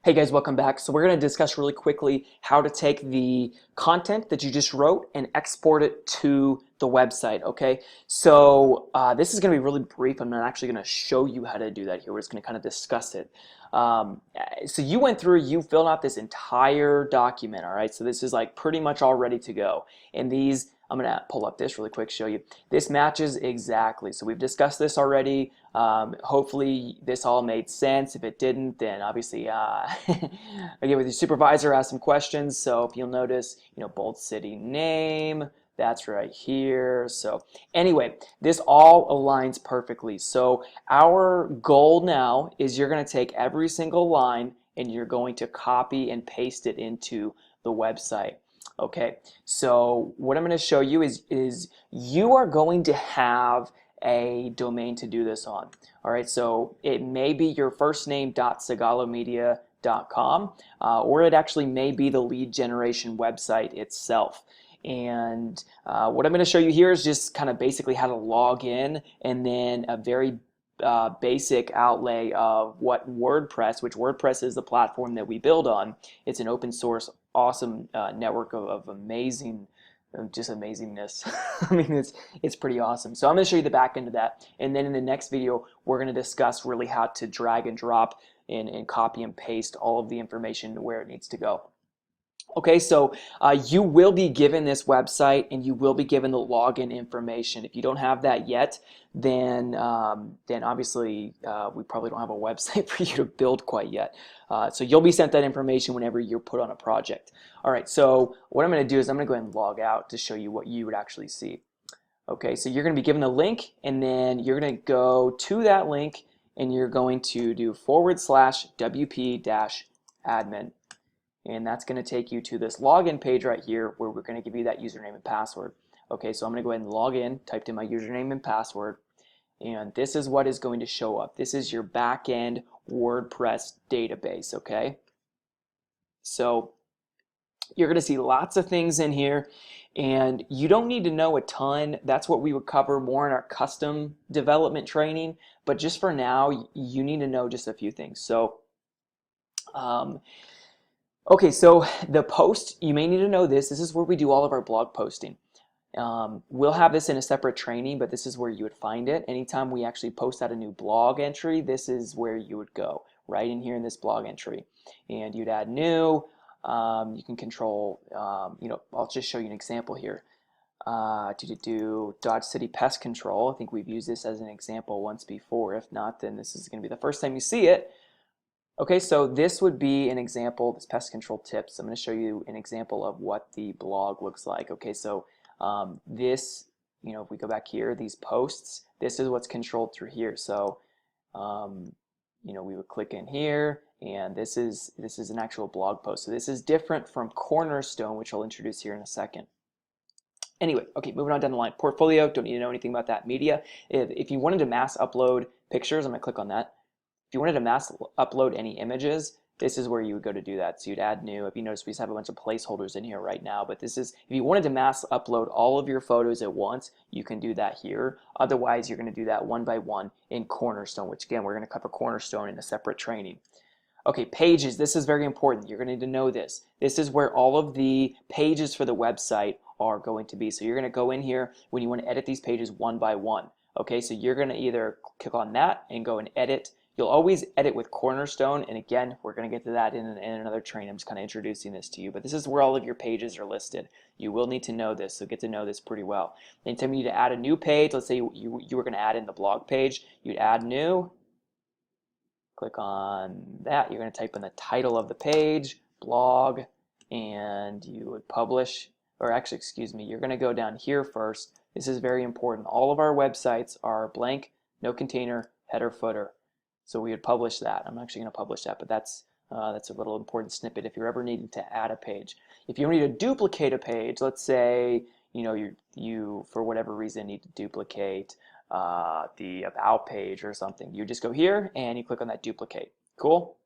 Hey guys, welcome back. So we're going to discuss really quickly how to take the content that you just wrote and export it to the website, okay? So this is going to be really brief. I'm not actually going to show you how to do that here. We're just going to kind of discuss it. So you went through, you filled out this entire document, all right? So this is like pretty much all ready to go. And these, I'm going to pull up this really quick, show you. This matches exactly. So we've discussed this already. Hopefully this all made sense. If it didn't, then obviously again with your supervisor, ask some questions. So if you'll notice, bold city name, that's right here. So anyway, this all aligns perfectly. So our goal now is you're going to take every single line and you're going to copy and paste it into the website. Okay, so what I'm going to show you is you are going to have a domain to do this on. All right, so it may be your first name.sagalomedia.com, or it actually may be the lead generation website itself. And what I'm going to show you here is just kind of basically how to log in, and then a very basic outlay of what WordPress, which WordPress is the platform that we build on. It's an open source, awesome network of amazing, just amazingness. I mean, it's pretty awesome. So I'm going to show you the back end of that, and then in the next video, we're going to discuss really how to drag and drop and copy and paste all of the information where it needs to go. Okay, so you will be given this website and you will be given the login information. If you don't have that yet, then obviously we probably don't have a website for you to build quite yet. So you'll be sent that information whenever you're put on a project. All right, so what I'm going to do is I'm going to go ahead and log out to show you what you would actually see. Okay, so you're going to be given a link, and then you're going to go to that link and you're going to do /wp-admin. And that's going to take you to this login page right here where we're going to give you that username and password. Okay, so I'm going to go ahead and log in, typed in my username and password, and this is what is going to show up. This is your back-end WordPress database, okay? So you're going to see lots of things in here, and you don't need to know a ton. That's what we would cover more in our custom development training, but just for now, you need to know just a few things. So okay, so the post, you may need to know this. This is where we do all of our blog posting. We'll have this in a separate training, but this is where you would find it. Anytime we actually post out a new blog entry, this is where you would go, right in here in this blog entry. And you'd add new. You can control, I'll just show you an example here. Dodge City Pest Control. I think we've used this as an example once before. If not, then this is going to be the first time you see it. Okay, so this would be an example, this pest control tips. I'm going to show you an example of what the blog looks like. Okay, so this, if we go back here, these posts, this is what's controlled through here. So, we would click in here, and this is an actual blog post. So this is different from Cornerstone, which I'll introduce here in a second. Anyway, okay, moving on down the line. Portfolio, don't need to know anything about that. Media, if you wanted to mass upload pictures, I'm going to click on that. If you wanted to mass upload any images, this is where you would go to do that. So you'd add new. If you notice, we just have a bunch of placeholders in here right now, but this is, if you wanted to mass upload all of your photos at once, you can do that here. Otherwise, you're going to do that one by one in Cornerstone, which again, we're going to cover Cornerstone in a separate training. Okay, pages, this is very important. You're going to need to know this. This is where all of the pages for the website are going to be. So you're going to go in here when you want to edit these pages one by one. Okay, so you're going to either click on that and go and edit. You'll always edit with Cornerstone, and again, we're going to get to that in another training. I'm just kind of introducing this to you, but this is where all of your pages are listed. You will need to know this, so get to know this pretty well. Anytime you need to add a new page, let's say you were going to add in the blog page, you'd add new, click on that, you're going to type in the title of the page, blog, and you would publish, or actually, excuse me, you're going to go down here first. This is very important. All of our websites are blank, no container, header, footer. So we would publish that. I'm actually going to publish that, but that's a little important snippet if you're ever needing to add a page. If you need to duplicate a page, let's say you for whatever reason need to duplicate the about page or something, you just go here and you click on that duplicate. Cool.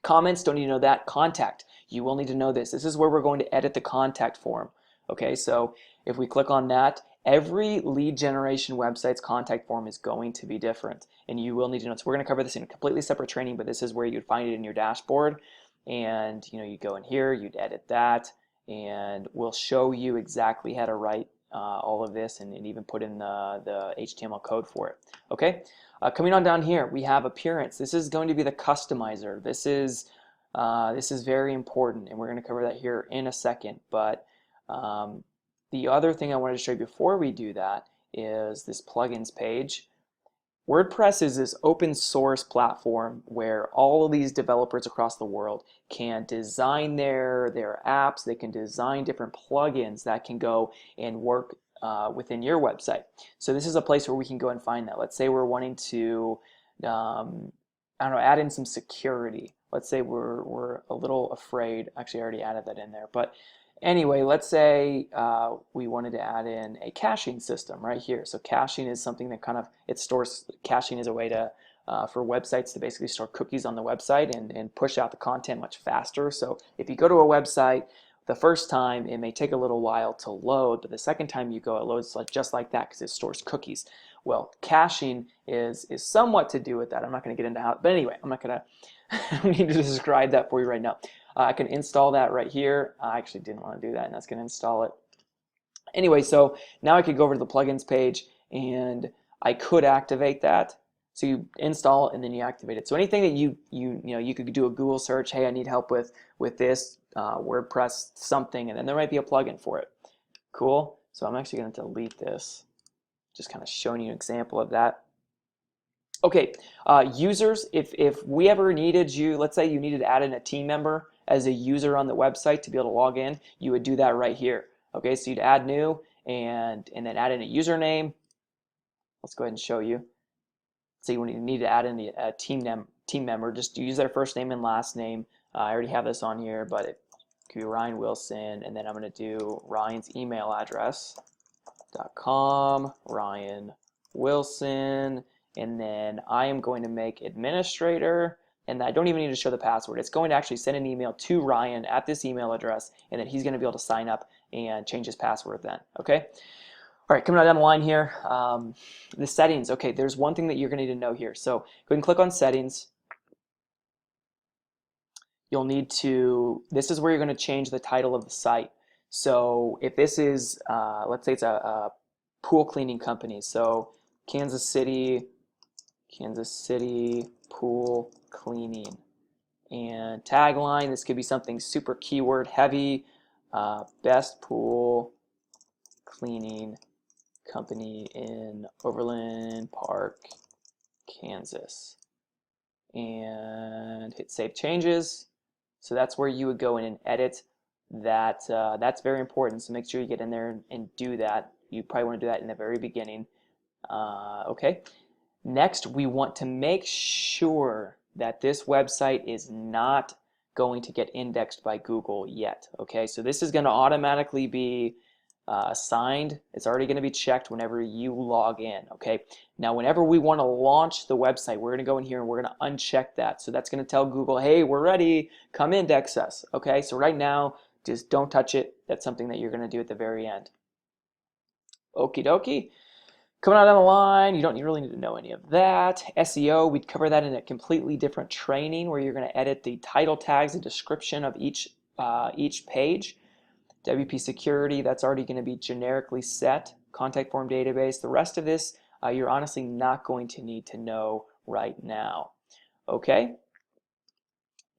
Comments, don't need to know that. Contact, you will need to know this. This is where we're going to edit the contact form. Okay, so if we click on that, Every lead generation website's contact form is going to be different, and you will need to know. So we're going to cover this in a completely separate training, but this is where you'd find it in your dashboard. And you go in here, you'd edit that, and we'll show you exactly how to write all of this and even put in the HTML code for it. Okay, coming on down here, we have appearance. This is going to be the customizer. This is very important, and we're going to cover that here in a second. But the other thing I wanted to show you before we do that is this plugins page. WordPress is this open source platform where all of these developers across the world can design their apps. They can design different plugins that can go and work within your website. So this is a place where we can go and find that. Let's say we're wanting to I don't know, add in some security. Let's say we're a little afraid. Actually, I already added that in there. But anyway, let's say we wanted to add in a caching system right here. So caching is something that caching is a way to for websites to basically store cookies on the website and push out the content much faster. So if you go to a website, the first time it may take a little while to load, but the second time you go, it loads just like that because it stores cookies. Well, caching is somewhat to do with that. I'm not going to get into how, but anyway, I'm not going to I don't need to describe that for you right now. I can install that right here. I actually didn't want to do that, and that's going to install it. Anyway, so now I could go over to the plugins page, and I could activate that. So you install and then you activate it. So anything that you could do a Google search. Hey, I need help with this WordPress something, and then there might be a plugin for it. Cool. So I'm actually going to delete this. Just kind of showing you an example of that. Okay, users, if we ever needed you, let's say you needed to add in a team member as a user on the website to be able to log in, you would do that right here. Okay, so you'd add new and then add in a username. Let's go ahead and show you. So you need to add in a team member, just use their first name and last name. I already have this on here, but it could be Ryan Wilson, and then I'm going to do Ryan's email address, .com, Ryan Wilson. And then I am going to make administrator, and I don't even need to show the password. It's going to actually send an email to Ryan at this email address, and then he's going to be able to sign up and change his password then. Okay. All right, coming down the line here, the settings. Okay, there's one thing that you're going to need to know here. So go ahead and click on settings. You'll need to, this is where you're going to change the title of the site. So if this is, let's say it's a pool cleaning company. So Kansas City pool cleaning, and tagline, this could be something super keyword heavy, best pool cleaning company in Overland Park, Kansas, and hit save changes. So that's where you would go in and edit that. That's very important, so make sure you get in there and do that. You probably want to do that in the very beginning. Okay. Next, we want to make sure that this website is not going to get indexed by Google yet. Okay, so this is going to automatically be assigned. It's already going to be checked whenever you log in. Okay, now whenever we want to launch the website, we're going to go in here and we're going to uncheck that. So that's going to tell Google, hey, we're ready, come index us. Okay, so right now, just don't touch it. That's something that you're going to do at the very end. Okie dokie. Coming out down the line, you don't really need to know any of that. SEO, we'd cover that in a completely different training where you're going to edit the title tags, the description of each page. WP security, that's already going to be generically set. Contact form database, the rest of this, you're honestly not going to need to know right now. Okay?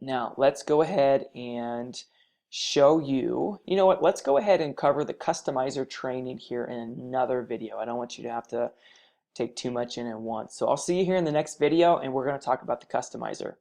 Now, let's go ahead and show you, you know what, let's go ahead and cover the customizer training here in another video. I don't want you to have to take too much in at once. So I'll see you here in the next video, and we're going to talk about the customizer.